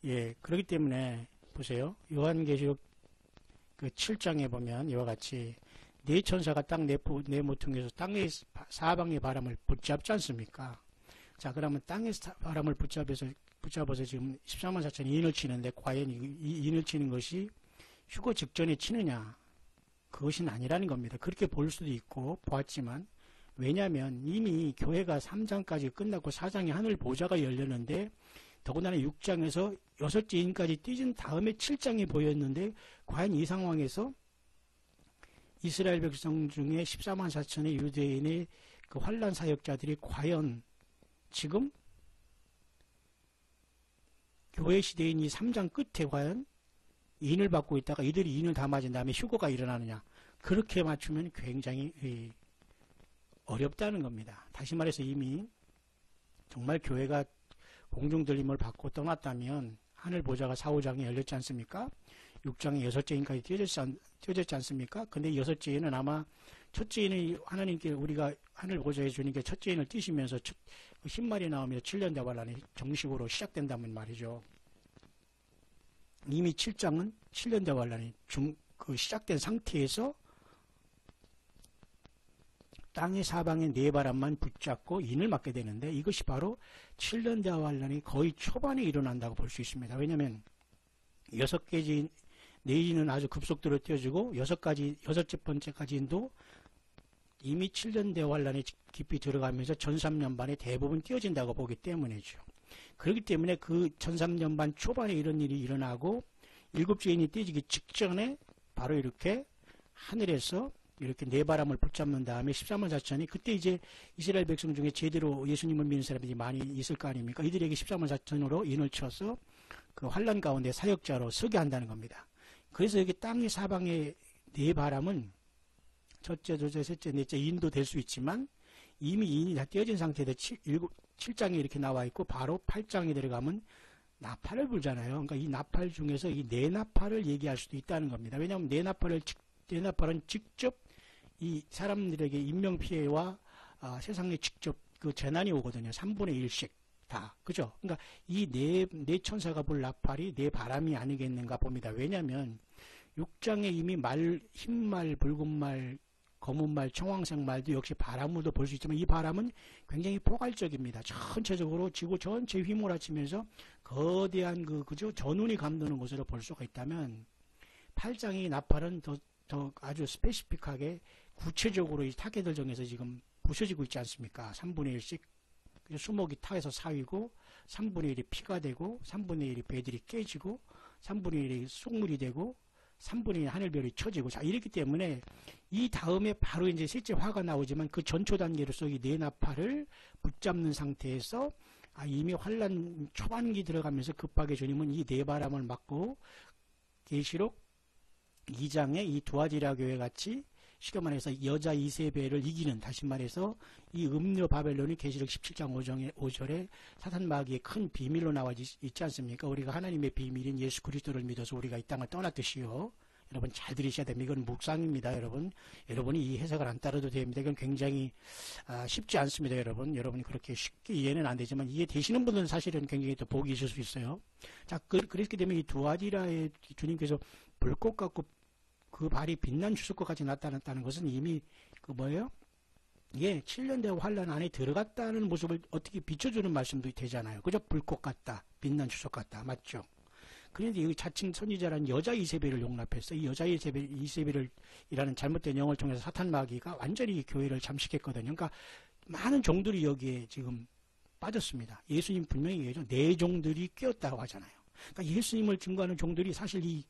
예, 그렇기 때문에 보세요. 요한계시록 그 7장에 보면 이와 같이 네 천사가 땅 네 모퉁이에서 땅의 사방의 바람을 붙잡지 않습니까? 자, 그러면 땅의 바람을 붙잡아서 지금 14만 4천 인을 치는데 과연 이 인을 치는 것이 휴거 직전에 치느냐? 그것은 아니라는 겁니다. 그렇게 볼 수도 있고 보았지만, 왜냐하면 이미 교회가 3장까지 끝났고 4장에 하늘 보좌가 열렸는데, 더군다나 6장에서 6째 인까지 뛰진 다음에 7장이 보였는데, 과연 이 상황에서 이스라엘 백성 중에 14만 4천의 유대인의 그 환란 사역자들이 과연 지금 교회 시대인 이 3장 끝에 과연 인을 받고 있다가 이들이 인을 다 맞은 다음에 휴거가 일어나느냐, 그렇게 맞추면 굉장히 어렵다는 겁니다. 다시 말해서 이미 정말 교회가 공중 들림을 받고 떠났다면 하늘 보좌가 4, 5장에 열렸지 않습니까? 6장에 6째 인까지 띄어졌지 않습니까? 근데 6째 인은 아마 첫째 인은 하나님께 우리가 하늘 보좌에 주님께 첫째 인을 띄시면서 흰말이 나오면서 7년 대환란이 정식으로 시작된다면 말이죠. 이미 7장은 7년 대환란이 시작된 상태에서 땅의 사방에 네 바람만 붙잡고 인을 맞게 되는데, 이것이 바로 7년 대환란이 거의 초반에 일어난다고 볼 수 있습니다. 왜냐하면 6개 네인은 아주 급속도로 띄어지고 여섯째 번째까지 인도 이미 7년 대환란에 깊이 들어가면서 1300년 반에 대부분 띄어진다고 보기 때문이죠. 그렇기 때문에 그 1300년 반 초반에 이런 일이 일어나고 7째 인이 띄어지기 직전에 바로 이렇게 하늘에서 이렇게 네 바람을 붙잡는 다음에 14만 4천이, 그때 이제 이스라엘 백성 중에 제대로 예수님을 믿는 사람들이 많이 있을 거 아닙니까? 이들에게 14만 4천으로 인을 쳐서 그 환란 가운데 사역자로 서게 한다는 겁니다. 그래서 여기 땅의 사방의 네 바람은 첫째, 둘째, 셋째, 넷째 인도 될 수 있지만 이미 인이 다 띄어진 상태에서 7장에 이렇게 나와 있고 바로 8장에 들어가면 나팔을 불잖아요. 그러니까 이 나팔 중에서 이 네 나팔을 얘기할 수도 있다는 겁니다. 왜냐하면 네 나팔은 직접 이 사람들에게 인명피해와 세상에 직접 그 재난이 오거든요. 3분의 1씩 다. 그죠? 그러니까 이 네 천사가 불 나팔이 네 바람이 아니겠는가 봅니다. 왜냐하면 6장에 이미 흰말, 붉은말, 검은말, 청황색 말도 역시 바람으로도 볼 수 있지만 이 바람은 굉장히 포괄적입니다. 전체적으로 지구 전체에 휘몰아치면서 거대한 그죠? 전운이 감도는 것으로 볼 수가 있다면 8장의 나팔은 더 아주 스페시픽하게 구체적으로 이 타겟을 정해서 지금 부셔지고 있지 않습니까? 3분의 1씩 수목이 타에서 사위고 3분의 1이 피가 되고 3분의 1이 배들이 깨지고 3분의 1이 쑥물이 되고 3분의 1 하늘별이 쳐지고, 자, 이렇기 때문에 이 다음에 바로 이제 셋째 화가 나오지만 그 전초 단계로서 이 네 나팔을 붙잡는 상태에서 이미 환란 초반기 들어가면서 급하게 주님은 이 네 바람을 막고 계시록 2장에 이 두아디라 교회 같이 쉽게 말해서 여자 이세벨을 이기는, 다시 말해서 이 음료 바벨론이 계시록 17장 5절에 사탄 마귀의 큰 비밀로 나와 있지 않습니까? 우리가 하나님의 비밀인 예수 그리스도를 믿어서 우리가 이 땅을 떠났듯이요. 여러분 잘 들으셔야 됩니다. 이건 묵상입니다. 여러분이 이 해석을 안 따라도 됩니다. 이건 굉장히 쉽지 않습니다. 여러분이 그렇게 쉽게 이해는 안 되지만 이해되시는 분들은 사실은 굉장히 또 복이 있을 수 있어요. 자, 그렇게 되면 이 두아디라의 주님께서 불꽃 같고 그 발이 빛난 주석과같이 나타났다는 것은 이미 뭐예요? 예, 7년대 환란 안에 들어갔다는 모습을 어떻게 비춰주는 말씀도 되잖아요. 그죠? 불꽃 같다, 빛난 주석 같다, 맞죠? 그런데 이 자칭 선지자라는 여자 이세벨을 용납해서 이 여자 이세벨이라는 잘못된 영을 통해서 사탄 마귀가 완전히 교회를 잠식했거든요. 그러니까 많은 종들이 여기에 지금 빠졌습니다. 예수님 분명히 얘기하죠. 네 종들이 끼었다고 하잖아요. 그러니까 예수님을 증거하는 종들이 사실 이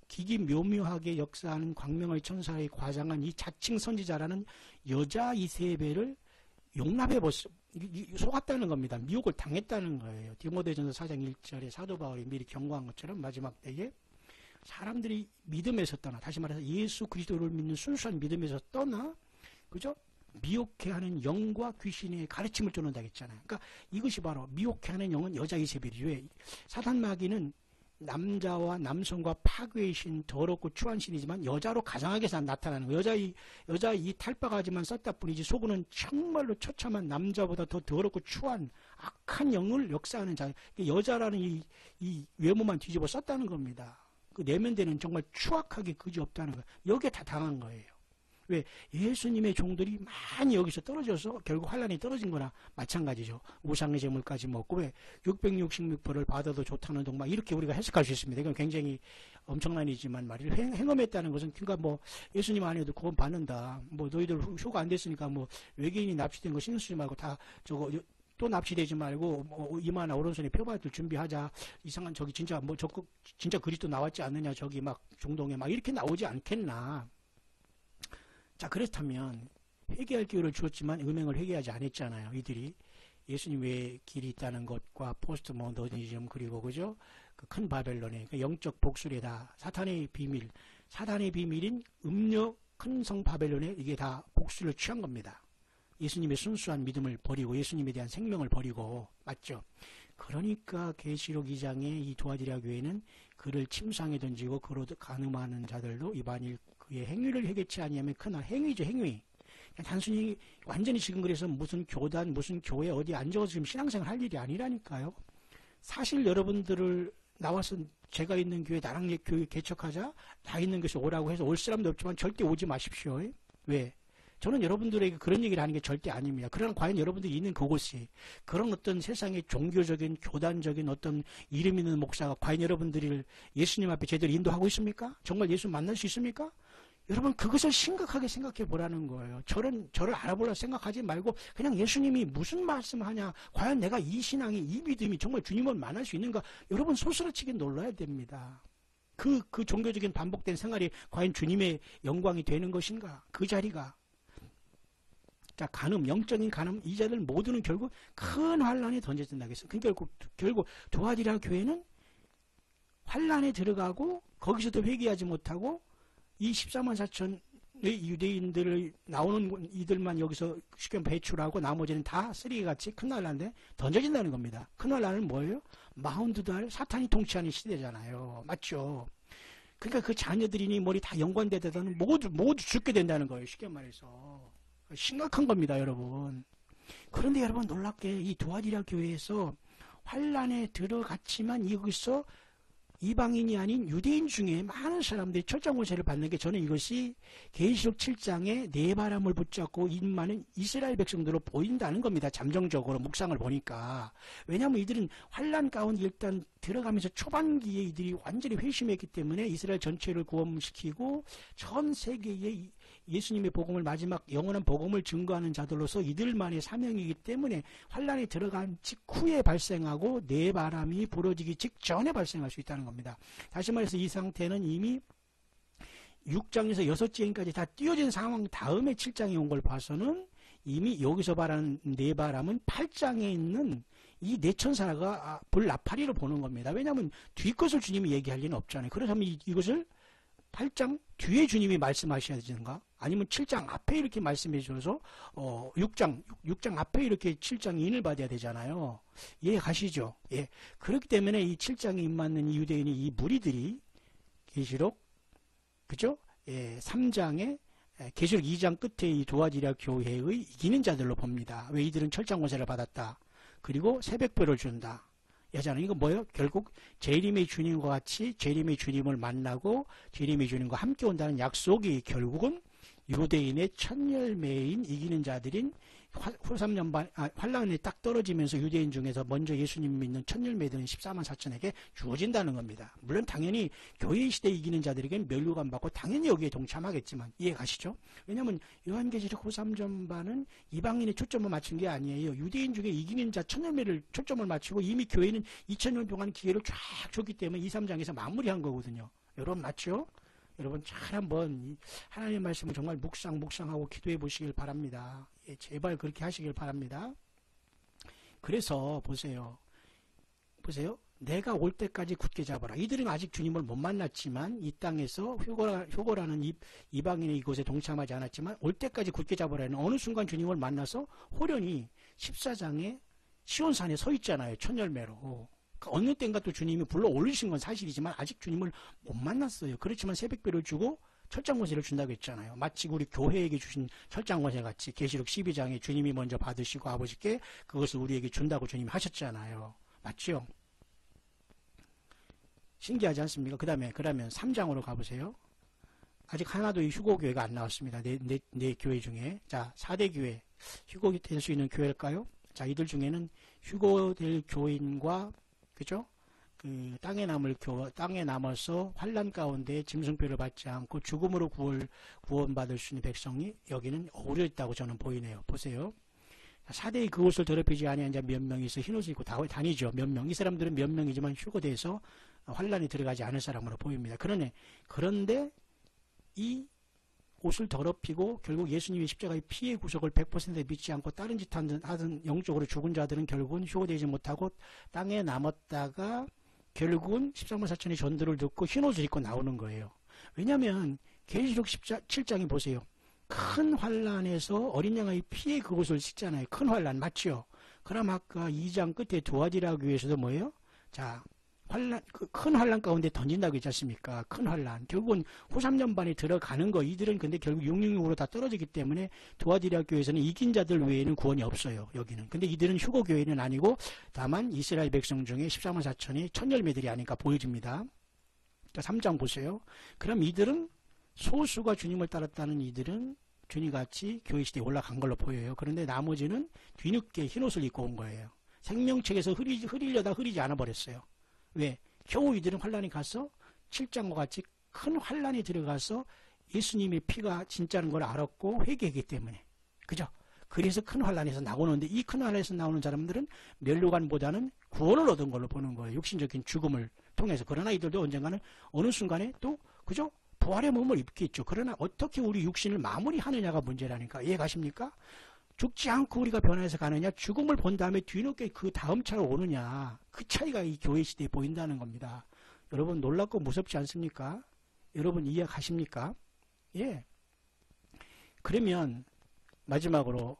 기기묘묘하게 역사하는 광명의 천사의 과장한 이 자칭 선지자라는 여자 이세벨을 용납해 속았다는 겁니다. 미혹을 당했다는 거예요. 디모데전서 4장 1절에 사도 바울이 미리 경고한 것처럼 마지막 때에 사람들이 믿음에서 떠나, 다시 말해서 예수 그리스도를 믿는 순수한 믿음에서 떠나, 그죠? 미혹해하는 영과 귀신의 가르침을 쫓는다고 했잖아요. 그러니까 이것이 바로 미혹해하는 영은 여자 이세벨이죠. 사탄 마귀는 남자와 남성과 파괴의 신, 더럽고 추한 신이지만 여자로 가장하게 나타나는 거예요. 여자 이 탈바가지만 썼다 뿐이지 속으로는 정말로 처참한 남자보다 더 더럽고 추한 악한 영을 역사하는 자, 여자라는 이 외모만 뒤집어 썼다는 겁니다. 그 내면대는 정말 추악하게 그지없다는 거예요. 여기에 다 당한 거예요. 왜? 예수님의 종들이 많이 여기서 떨어져서 결국 환란이 떨어진 거나 마찬가지죠. 우상의 제물까지 먹고 왜 666벌을 받아도 좋다는 동막 이렇게 우리가 해석할 수 있습니다. 이건 굉장히 엄청난 일이지만 말이죠. 행음했다는 것은 그러니까 뭐 예수님 안에도 구원 받는다. 뭐 너희들 효가 안 됐으니까 뭐 외계인이 납치된 거 신경 쓰지 말고 다 저거 또 납치되지 말고 뭐 이마나 오른손에 표받을 준비하자. 이상한 저기 진짜 뭐 적극 진짜 그리스도 나왔지 않느냐 저기 막 중동에 막 이렇게 나오지 않겠나. 자, 그렇다면 회개할 기회를 주었지만 음행을 회개하지 않았잖아요. 이들이 예수님 외에 길이 있다는 것과 포스트 모더니즘 그리고 그죠? 그 큰 바벨론의 그 영적 복술에다 사탄의 비밀인 음녀 큰 성 바벨론에 이게 다 복수를 취한 겁니다. 예수님의 순수한 믿음을 버리고 예수님에 대한 생명을 버리고 맞죠? 그러니까 계시록 2장의 이 두아디라 교회는 그를 침상에 던지고 그로 간음하는 자들도 이반일 그의 행위를 회개치 아니하면 그날 행위죠, 행위. 단순히 완전히 지금 그래서 무슨 교단 무슨 교회 어디 앉아서 지금 신앙생활 할 일이 아니라니까요. 사실 여러분들을 나와서 제가 있는 교회 나랑 교회 개척하자 다 있는 곳에 오라고 해서 올 사람도 없지만 절대 오지 마십시오. 왜? 저는 여러분들에게 그런 얘기를 하는 게 절대 아닙니다. 그러나 과연 여러분들이 있는 그곳이 그런 어떤 세상의 종교적인 교단적인 어떤 이름 있는 목사가 과연 여러분들을 예수님 앞에 제대로 인도하고 있습니까? 정말 예수 만날 수 있습니까? 여러분 그것을 심각하게 생각해 보라는 거예요. 저를 알아보려 생각하지 말고 그냥 예수님이 무슨 말씀하냐, 과연 내가 이 신앙이 이 믿음이 정말 주님을 만날 수 있는가, 여러분 소스라치게 놀라야 됩니다. 그 종교적인 반복된 생활이 과연 주님의 영광이 되는 것인가, 그 자리가. 자, 간음, 영적인 간음, 이 자들 모두는 결국 큰 환란에 던져진다고 했어요. 결국 두아디라 교회는 환란에 들어가고 거기서도 회개하지 못하고 이 14만 4천의 유대인들을 나오는 이들만 여기서 쉽게 배출하고 나머지는 다 쓰레기같이 큰 환란에 던져진다는 겁니다. 큰 환란은 뭐예요? 42달 사탄이 통치하는 시대잖아요. 맞죠? 그러니까 그 자녀들이니 머리 다 연관되다는 모두 죽게 된다는 거예요. 쉽게 말해서. 심각한 겁니다, 여러분. 그런데 여러분 놀랍게 이 두아디라 교회에서 환란에 들어갔지만 여기서 이방인이 아닌 유대인 중에 많은 사람들이 철장 권세를 받는 게 저는 이것이 계시록 7장에 네 바람을 붙잡고 임하는 이스라엘 백성들로 보인다는 겁니다. 잠정적으로 묵상을 보니까. 왜냐하면 이들은 환란 가운데 일단 들어가면서 초반기에 이들이 완전히 회심했기 때문에 이스라엘 전체를 구원시키고 전 세계에 예수님의 복음을 마지막 영원한 복음을 증거하는 자들로서 이들만의 사명이기 때문에 환란에 들어간 직후에 발생하고 네 바람이 부러지기 직전에 발생할 수 있다는 겁니다. 다시 말해서 이 상태는 이미 6장에서 6장까지 다 띄어진 상황 다음에 7장에 온 걸 봐서는 이미 여기서 말하는 네 바람은 8장에 있는 이 네 천사가 불나파리로 보는 겁니다. 왜냐하면 뒷것을 주님이 얘기할 리는 없잖아요. 그렇다면 이것을 8장 뒤에 주님이 말씀하셔야 되는가? 아니면 7장 앞에 이렇게 말씀해 주셔서 6장 앞에 이렇게 7장 인을 받아야 되잖아요. 이해 가시죠? 예. 그렇기 때문에 이 7장에 임맞는 이 유대인이 이 무리들이 계시록 그죠? 예, 3장에 계시록 2장 끝에 이 두아디라 교회의 이기는 자들로 봅니다. 왜 이들은 철장 권세를 받았다. 그리고 새벽별을 준다. 하잖아요. 이거 뭐예요? 결국 재림의 주님과 같이 재림의 주님을 만나고 재림의 주님과 함께 온다는 약속이 결국은 유대인의 첫 열매인 이기는 자들인 후3년반 환란에 딱 떨어지면서 유대인 중에서 먼저 예수님 믿는 첫 열매들은 14만 4천에게 주어진다는 겁니다. 물론 당연히 교회 시대 이기는 자들에게는 멸류관 받고 당연히 여기에 동참하겠지만 이해 가시죠? 왜냐하면 요한계시록 후3전반은 이방인의 초점을 맞춘 게 아니에요. 유대인 중에 이기는 자 첫 열매를 초점을 맞추고 이미 교회는 2000년 동안 기회를 쫙 줬기 때문에 2, 3장에서 마무리한 거거든요. 여러분 맞죠? 여러분 잘 한번 하나님의 말씀을 정말 묵상하고 기도해 보시길 바랍니다. 예, 제발 그렇게 하시길 바랍니다. 그래서 보세요. 내가 올 때까지 굳게 잡아라. 이들은 아직 주님을 못 만났지만 이 땅에서 휴거라는 이방인의 이곳에 동참하지 않았지만 올 때까지 굳게 잡아라는 어느 순간 주님을 만나서 호련히 14장에 시온산에 서 있잖아요. 첫 열매로. 어느 땐가 또 주님이 불러 올리신 건 사실이지만 아직 주님을 못 만났어요. 그렇지만 새벽별을 주고 철장 권세를 준다고 했잖아요. 마치 우리 교회에게 주신 철장 권세 같이 계시록 12장에 주님이 먼저 받으시고 아버지께 그것을 우리에게 준다고 주님이 하셨잖아요. 맞죠? 신기하지 않습니까? 그러면 3장으로 가보세요. 아직 하나도 이 휴거교회가 안 나왔습니다. 내 교회 중에. 자, 4대 교회. 휴거될 수 있는 교회일까요? 자, 이들 중에는 휴거될 교인과, 그죠? 그 땅에 남아서 환난 가운데 짐승뼈를 받지 않고 죽음으로 구원받을 수 있는 백성이 여기는 어우러 있다고 저는 보이네요. 보세요. 4대의 그곳을 더럽히지 아니한 자 몇 명이 있어 흰옷을 입고 다니죠. 몇 명. 이 사람들은 몇 명이지만 휴거돼서 환난이 들어가지 않을 사람으로 보입니다. 그런데 이 옷을 더럽히고 결국 예수님의 십자가의 피의 구속을 100% 믿지 않고 다른 짓 하든 영적으로 죽은 자들은 결국은 휴거되지 못하고 땅에 남았다가 결국은 13만 4천의 전도를 듣고 흰옷을 입고 나오는 거예요. 왜냐하면 계시록 7장에 보세요. 큰 환란에서 어린 양의 피의 그곳을 씻잖아요. 큰 환란 맞죠? 그럼 아까 2장 끝에 두아디라 교회에서도 뭐예요? 자, 큰 환란 가운데 던진다고 했지 않습니까? 큰 환란. 결국은 후3년반에 들어가는 거. 이들은 근데 결국 666으로 다 떨어지기 때문에 두아디라 교회에서는 이긴 자들 외에는 구원이 없어요. 여기는. 근데 이들은 휴거 교회는 아니고 다만 이스라엘 백성 중에 14만 4천이 천열매들이 아니까 보여집니다. 자, 3장 보세요. 그럼 이들은 소수가 주님을 따랐다는 이들은 주님같이 교회 시대에 올라간 걸로 보여요. 그런데 나머지는 뒤늦게 흰옷을 입고 온 거예요. 생명책에서 흐리려다 흐리지 않아 버렸어요. 왜? 겨우 이들은 환란이 가서 7장과 같이 큰 환란이 들어가서 예수님의 피가 진짜는 걸 알았고 회개했기 때문에. 그죠? 그래서 큰 환란에서 나오는데 이 큰 환란에서 나오는 사람들은 멸류관보다는 구원을 얻은 걸로 보는 거예요. 육신적인 죽음을 통해서. 그러나 이들도 언젠가는 어느 순간에 또 그죠? 부활의 몸을 입겠죠. 그러나 어떻게 우리 육신을 마무리하느냐가 문제라니까. 이해 가십니까? 죽지 않고 우리가 변화해서 가느냐, 죽음을 본 다음에 뒤늦게 그 다음 차로 오느냐, 그 차이가 이 교회 시대에 보인다는 겁니다. 여러분 놀랍고 무섭지 않습니까? 여러분 이해가십니까? 예. 그러면 마지막으로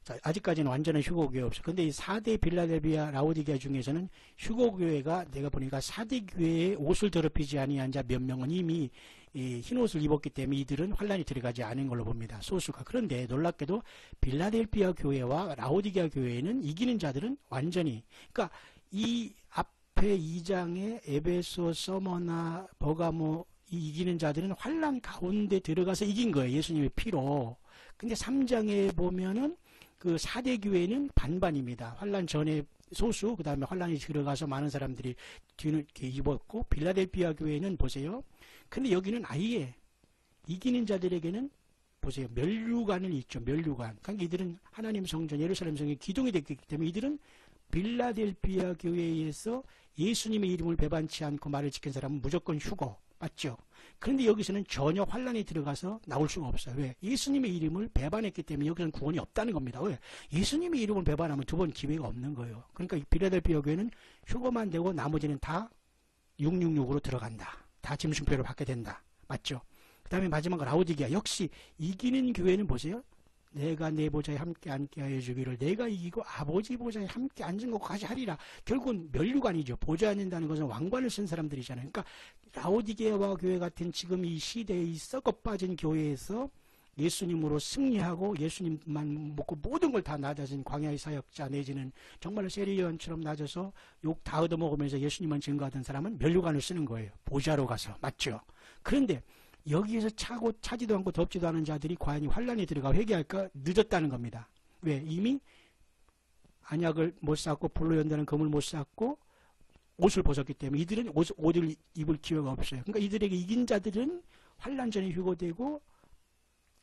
자, 아직까지는 완전한 휴거교회 없어요. 근데 이 4대 빌라델비아 라오디게아 중에서는 휴거교회가 내가 보니까 4대 교회의 옷을 더럽히지 아니한 자 몇 명은 이미 흰옷을 입었기 때문에 이들은 환란이 들어가지 않은 걸로 봅니다. 소수가. 그런데 놀랍게도 빌라델비아 교회와 라오디게아 교회에는 이기는 자들은 완전히 그러니까 이 앞에 2장의 에베소, 서머나, 버가모 이 이기는 자들은 환란 가운데 들어가서 이긴 거예요. 예수님의 피로. 근데 3장에 보면은 그 4대 교회는 반반입니다. 환란 전에 소수, 그 다음에 환란이 들어가서 많은 사람들이 뒤늦게 입었고, 빌라델비아 교회는 보세요. 근데 여기는 아예 이기는 자들에게는 보세요. 멸류관을 있죠. 멸류관. 그러니까 이들은 하나님 성전, 예루살렘 성전에 기둥이 됐기 때문에 이들은 빌라델비아 교회에서 예수님의 이름을 배반치 않고 말을 지킨 사람은 무조건 휴거. 맞죠? 그런데 여기서는 전혀 환란이 들어가서 나올 수가 없어요. 왜? 예수님의 이름을 배반했기 때문에 여기서는 구원이 없다는 겁니다. 왜? 예수님의 이름을 배반하면 두 번 기회가 없는 거예요. 그러니까 빌라델비아 교회는 휴거만 되고 나머지는 다 666으로 들어간다. 다 짐승표를 받게 된다. 맞죠? 그 다음에 마지막 라오디게아. 역시 이기는 교회는 보세요. 내가 내 보좌에 함께 앉게 하여 주기를 내가 이기고 아버지 보좌에 함께 앉은 것까지 하리라. 결국은 멸류관이죠. 보좌에 앉는다는 것은 왕관을 쓴 사람들이잖아요. 그러니까 라오디게아와 교회 같은 지금 이 시대의 썩어 빠진 교회에서 예수님으로 승리하고 예수님만 먹고 모든 걸 다 낮아진 광야의 사역자 내지는 정말 세리요한처럼 낮아서 욕 다 얻어먹으면서 예수님만 증거하던 사람은 멸류관을 쓰는 거예요. 보좌로 가서. 맞죠? 그런데 여기에서 차지도 않고 덥지도 않은 자들이 과연 환란에 들어가 회개할까? 늦었다는 겁니다. 왜? 이미 안약을 못 샀고 불로 연다는 검을 못 샀고 옷을 벗었기 때문에 이들은 옷을 입을 기회가 없어요. 그러니까 이들에게 이긴 자들은 환란 전에 휴거되고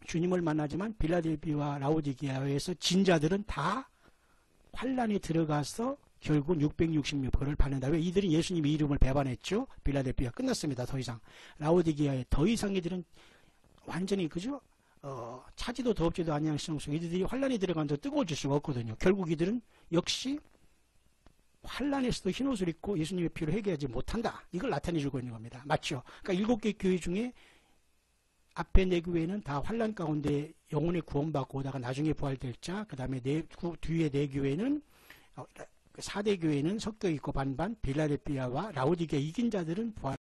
주님을 만나지만 빌라델비아와 라오디게아에서 진 자들은 다 환란에 들어가서 결국 666표를 받는다. 왜? 이들은 예수님의 이름을 배반했죠. 빌라델비아 끝났습니다. 더 이상. 라오디게아에 더 이상 이들은 완전히 그죠? 차지도 더럽지도 아니한 시성 이들이 환란에 들어간다고 뜨거워질 수가 없거든요. 결국 이들은 역시 환란에서도 흰옷을 입고 예수님의 피로 회개하지 못한다. 이걸 나타내주고 있는 겁니다. 맞죠? 그러니까 7개 교회 중에 앞에 4교회는 다 환란 가운데 영혼의 구원받고 오다가 나중에 부활될 자, 그 다음에 뒤에 4교회는 4대 교회는 섞여 있고 반반, 빌라델비아와 라오디게아 이긴 자들은 부활